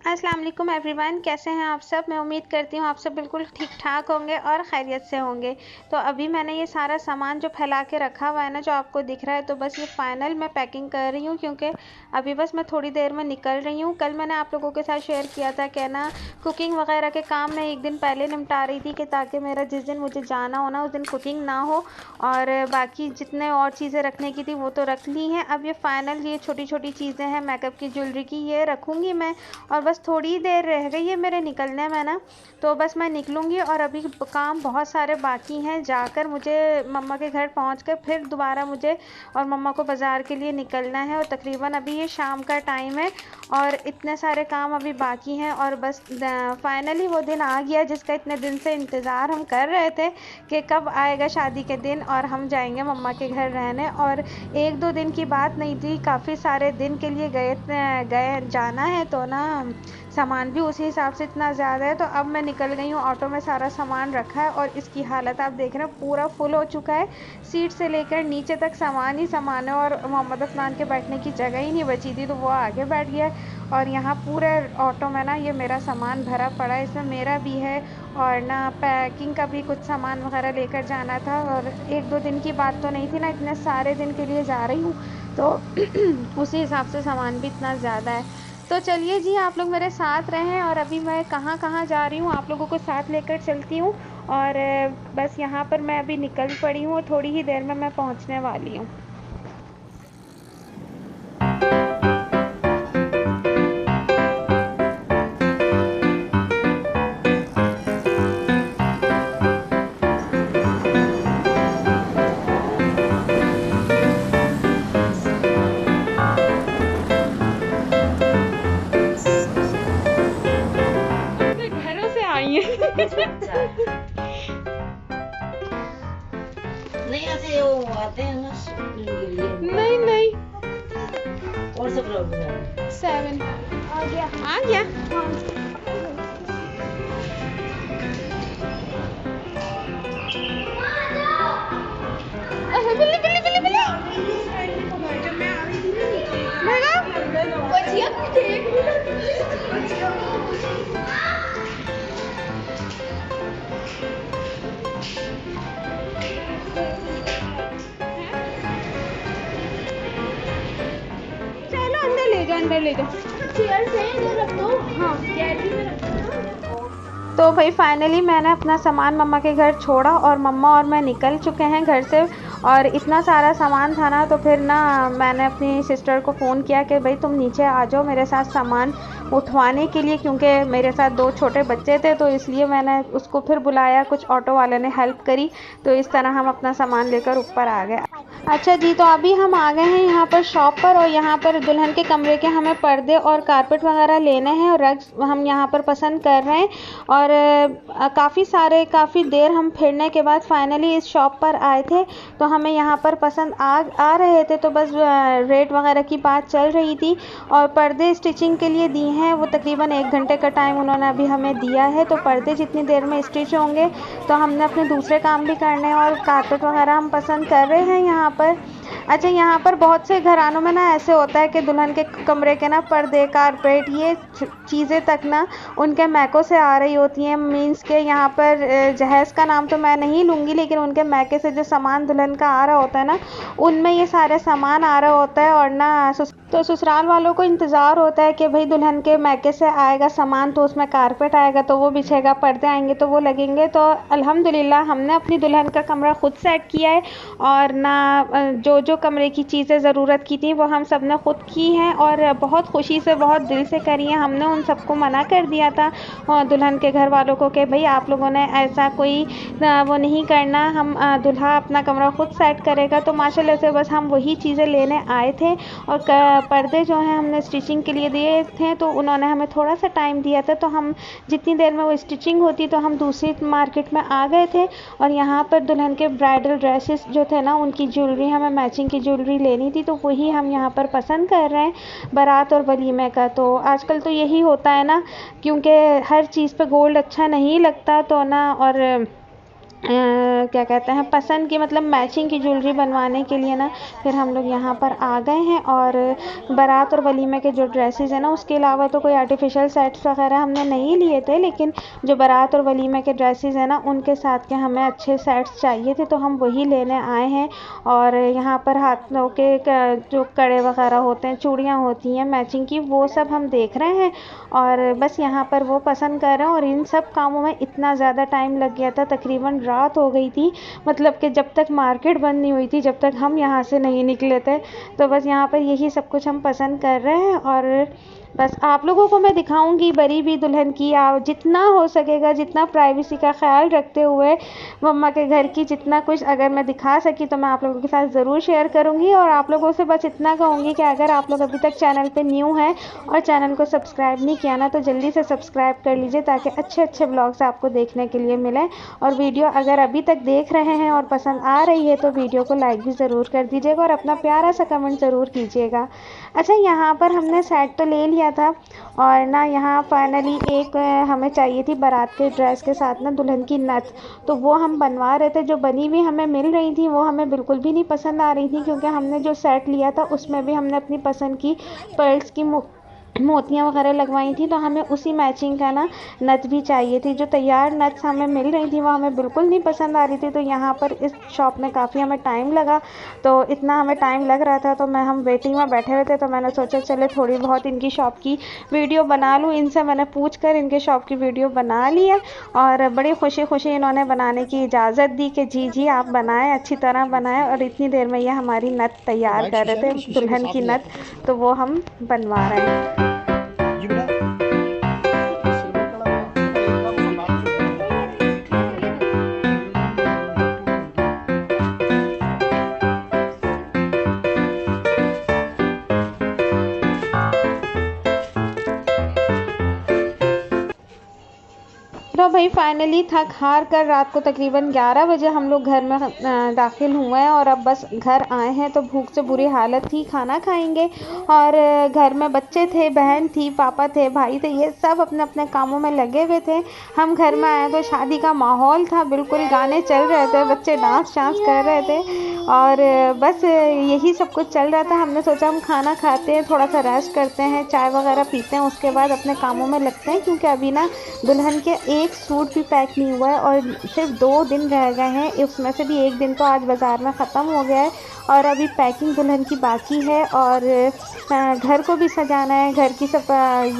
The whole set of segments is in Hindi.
अस्सलाम वालेकुम एवरीवन, कैसे हैं आप सब। मैं उम्मीद करती हूँ आप सब बिल्कुल ठीक ठाक होंगे और खैरियत से होंगे। तो अभी मैंने ये सारा सामान जो फैला के रखा हुआ है ना, जो आपको दिख रहा है, तो बस ये फाइनल मैं पैकिंग कर रही हूँ क्योंकि अभी बस मैं थोड़ी देर में निकल रही हूँ। कल मैंने आप लोगों के साथ शेयर किया था कि ना कुकिंग वगैरह के काम मैं एक दिन पहले निपटा रही थी कि ताकि मेरा जिस दिन मुझे जाना हो ना उस दिन कुकिंग ना हो, और बाकी जितने और चीज़ें रखने की थी वो तो रख ली हैं। अब ये फाइनल ये छोटी छोटी चीज़ें हैं मेकअप की, ज्वेलरी की, ये रखूँगी मैं। और बस थोड़ी देर रह गई है मेरे निकलने में ना, तो बस मैं निकलूँगी। और अभी काम बहुत सारे बाकी हैं, जाकर मुझे मम्मा के घर पहुंचकर फिर दोबारा मुझे और मम्मा को बाज़ार के लिए निकलना है। और तकरीबन अभी ये शाम का टाइम है और इतने सारे काम अभी बाकी हैं। और बस फाइनली वो दिन आ गया जिसका इतने दिन से इंतज़ार हम कर रहे थे कि कब आएगा शादी के दिन और हम जाएंगे मम्मा के घर रहने। और एक दो दिन की बात नहीं थी, काफ़ी सारे दिन के लिए गए जाना है, तो ना सामान भी उसी हिसाब से इतना ज़्यादा है। तो अब मैं निकल गई हूँ, ऑटो में सारा सामान रखा है और इसकी हालत आप देख रहे हैं, पूरा फुल हो चुका है। सीट से लेकर नीचे तक सामान ही सामान है और मोहम्मद अफनान के बैठने की जगह ही नहीं बची थी, तो वो आगे बैठ गया। और यहाँ पूरे ऑटो में ना ये मेरा सामान भरा पड़ा है, इसमें मेरा भी है और ना पैकिंग का भी कुछ सामान वगैरह लेकर जाना था। और एक दो दिन की बात तो नहीं थी ना, इतने सारे दिन के लिए जा रही हूँ, तो उसी हिसाब से सामान भी इतना ज़्यादा है। तो चलिए जी, आप लोग मेरे साथ रहें और अभी मैं कहाँ कहाँ जा रही हूँ आप लोगों को साथ लेकर चलती हूँ। और बस यहाँ पर मैं अभी निकल पड़ी हूँ और थोड़ी ही देर में मैं पहुँचने वाली हूँ। अपने घरों से आई है। नहीं ऐसे वो आते हैं ना शूटिंग के लिए। नहीं नहीं, कौन सा प्रॉब्लम है? 7 आ गया। आ गया। अरे बिल्ली बिल्ली बिल्ली बिल्ली भगा। बचिया चलो अंदर ले जाओ, अंदर ले जाओ। चेयर से इधर रख दो। हाँ, गैलरी में रख दो। तो भाई फाइनली मैंने अपना सामान मम्मा के घर छोड़ा और मम्मा और मैं निकल चुके हैं घर से। और इतना सारा सामान था ना, तो फिर ना मैंने अपनी सिस्टर को फ़ोन किया कि भाई तुम नीचे आ जाओ मेरे साथ सामान उठवाने के लिए, क्योंकि मेरे साथ दो छोटे बच्चे थे, तो इसलिए मैंने उसको फिर बुलाया। कुछ ऑटो वाले ने हेल्प करी, तो इस तरह हम अपना सामान लेकर ऊपर आ गए। अच्छा जी, तो अभी हम आ गए हैं यहाँ पर शॉप पर, और यहाँ पर दुल्हन के कमरे के हमें पर्दे और कारपेट वगैरह लेने हैं और रग्स हम यहाँ पर पसंद कर रहे हैं। और काफ़ी देर हम फिरने के बाद फाइनली इस शॉप पर आए थे, तो हमें यहाँ पर पसंद आ रहे थे, तो बस रेट वगैरह की बात चल रही थी। और पर्दे स्टिचिंग के लिए दिए हैं, वो तकरीबन 1 घंटे का टाइम उन्होंने अभी हमें दिया है। तो पर्दे जितनी देर में स्टिच होंगे तो हमने अपने दूसरे काम भी करने हैं, और कारपेट वगैरह हम पसंद कर रहे हैं यहाँ पर। अच्छा, यहाँ पर बहुत से घरानों में ना ऐसे होता है कि दुल्हन के कमरे के ना पर्दे, कारपेट, ये चीज़ें तक ना उनके मैकों से आ रही होती हैं। मीन्स के यहाँ पर जहेज़ का नाम तो मैं नहीं लूँगी, लेकिन उनके मैके से जो सामान दुल्हन का आ रहा होता है ना, उनमें ये सारे सामान आ रहा होता है। और ना तो ससुराल वालों को इंतज़ार होता है कि भाई दुल्हन के मैके से आएगा सामान, तो उसमें कारपेट आएगा तो वो बिछेगा, पर्दे आएंगे तो वो लगेंगे। तो अल्हम्दुलिल्लाह हमने अपनी दुल्हन का कमरा खुद सेट किया है, और ना जो जो कमरे की चीज़ें ज़रूरत की थी वो हम सब ने खुद की हैं, और बहुत खुशी से, बहुत दिल से करी है। हमने उन सबको मना कर दिया था दुल्हन के घर वालों को कि भाई आप लोगों ने ऐसा कोई वो नहीं करना, हम दूल्हा अपना कमरा खुद सेट करेगा। तो माशाल्लाह से बस हम वही चीज़ें लेने आए थे। और पर्दे जो हैं हमने स्टिचिंग के लिए दिए थे, तो उन्होंने हमें थोड़ा सा टाइम दिया था, तो हम जितनी देर में वो स्टिचिंग होती तो हम दूसरी मार्केट में आ गए थे। और यहाँ पर दुल्हन के ब्राइडल ड्रेसेस जो थे ना, उनकी ज्वेलरी, हमें मैचिंग की ज्वेलरी लेनी थी, तो वही हम यहाँ पर पसंद कर रहे हैं बारात और वलीमे का। तो आजकल तो यही होता है ना, क्योंकि हर चीज़ पे गोल्ड अच्छा नहीं लगता, तो ना और क्या कहते हैं पसंद की मतलब मैचिंग की ज्वेलरी बनवाने के लिए ना फिर हम लोग यहाँ पर आ गए हैं। और बारात और वलीमे के जो ड्रेसेस हैं ना उसके अलावा तो कोई आर्टिफिशियल सेट्स वगैरह हमने नहीं लिए थे, लेकिन जो बारात और वलीमे के ड्रेसेस हैं ना उनके साथ के हमें अच्छे सेट्स चाहिए थे तो हम वही लेने आए हैं। और यहाँ पर हाथों के जो कड़े वगैरह होते हैं, चूड़ियाँ होती हैं मैचिंग की, वो सब हम देख रहे हैं और बस यहाँ पर वो पसंद कर रहे हैं। और इन सब कामों में इतना ज़्यादा टाइम लग गया था, तकरीबन रात हो गई थी, मतलब कि जब तक मार्केट बंद नहीं हुई थी, जब तक हम यहाँ से नहीं निकले थे। तो बस यहाँ पर यही सब कुछ हम पसंद कर रहे हैं और बस आप लोगों को मैं दिखाऊंगी बरी भी दुल्हन की, जितना हो सकेगा, जितना प्राइवेसी का ख्याल रखते हुए मम्मा के घर की जितना कुछ अगर मैं दिखा सकी तो मैं आप लोगों के साथ ज़रूर शेयर करूंगी। और आप लोगों से बस इतना कहूँगी कि अगर आप लोग अभी तक चैनल पे न्यू हैं और चैनल को सब्सक्राइब नहीं किया ना तो जल्दी से सब्सक्राइब कर लीजिए ताकि अच्छे अच्छे ब्लॉग्स आपको देखने के लिए मिलें। और वीडियो अगर अभी तक देख रहे हैं और पसंद आ रही है तो वीडियो को लाइक भी ज़रूर कर दीजिएगा और अपना प्यारा सा कमेंट ज़रूर कीजिएगा। अच्छा, यहाँ पर हमने सेट तो ले लिया था और ना यहाँ फाइनली एक हमें चाहिए थी बारात के ड्रेस के साथ ना दुल्हन की नथ, तो वो हम बनवा रहे थे। जो बनी हुई हमें मिल रही थी वो हमें बिल्कुल भी नहीं पसंद आ रही थी, क्योंकि हमने जो सेट लिया था उसमें भी हमने अपनी पसंद की पर्ल्स की मोतियाँ वगैरह लगवाई थी, तो हमें उसी मैचिंग का ना नथ भी चाहिए थी। जो तैयार नथ हमें मिल रही थी वो हमें बिल्कुल नहीं पसंद आ रही थी। तो यहाँ पर इस शॉप में काफ़ी हमें टाइम लगा, तो इतना हमें टाइम लग रहा था तो हम वेटिंग में बैठे हुए थे, तो मैंने सोचा चले थोड़ी बहुत इनकी शॉप की वीडियो बना लूँ। इनसे मैंने पूछ कर इनके शॉप की वीडियो बना लिया और बड़ी खुशी खुशी इन्होंने बनाने की इजाज़त दी कि जी जी आप बनाएं, अच्छी तरह बनाएं। और इतनी देर में ये हमारी नथ तैयार कर रहे थे, दुल्हन की नथ, तो वो हम बनवा रहे हैं। तो भाई फाइनली थक हार कर रात को तकरीबन 11 बजे हम लोग घर में दाखिल हुए हैं और अब बस घर आए हैं। तो भूख से बुरी हालत थी, खाना खाएंगे। और घर में बच्चे थे, बहन थी, पापा थे, भाई थे, ये सब अपने अपने कामों में लगे हुए थे। हम घर में आए तो शादी का माहौल था, बिल्कुल गाने चल रहे थे, बच्चे डांस कर रहे थे और बस यही सब कुछ चल रहा था। हमने सोचा हम खाना खाते हैं, थोड़ा सा रेस्ट करते हैं, चाय वगैरह पीते हैं, उसके बाद अपने कामों में लगते हैं, क्योंकि अभी ना दुल्हन के एक सूट भी पैक नहीं हुआ है और सिर्फ 2 दिन रह गए हैं। उसमें से भी एक दिन तो आज बाज़ार में ख़त्म हो गया है और अभी पैकिंग दुल्हन की बाकी है और घर को भी सजाना है, घर की सब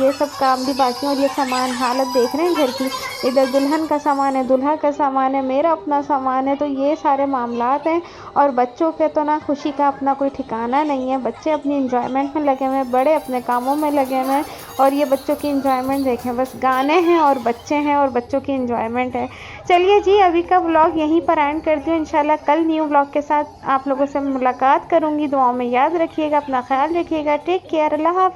ये सब काम भी बाकी है। और ये सामान हालत देख रहे हैं घर की, इधर दुल्हन का सामान है, दूल्हा का सामान है, मेरा अपना सामान है, तो ये सारे मामलात हैं। और बच्चों के तो ना खुशी का अपना कोई ठिकाना नहीं है, बच्चे अपनी इंजॉयमेंट में लगे हुए हैं, बड़े अपने कामों में लगे हुए हैं। और ये बच्चों की इंजॉयमेंट देखें, बस गाने हैं और बच्चे हैं और बच्चों की इंजॉयमेंट है। चलिए जी, अभी का व्लॉग यहीं पर एंड करती हूँ। इंशाल्लाह कल न्यू व्लॉग के साथ आप लोगों से मुलाकात करूँगी। दुआओं में याद रखिएगा, अपना ख्याल रखिएगा। टेक केयर, अल्लाह हाफ़िज़।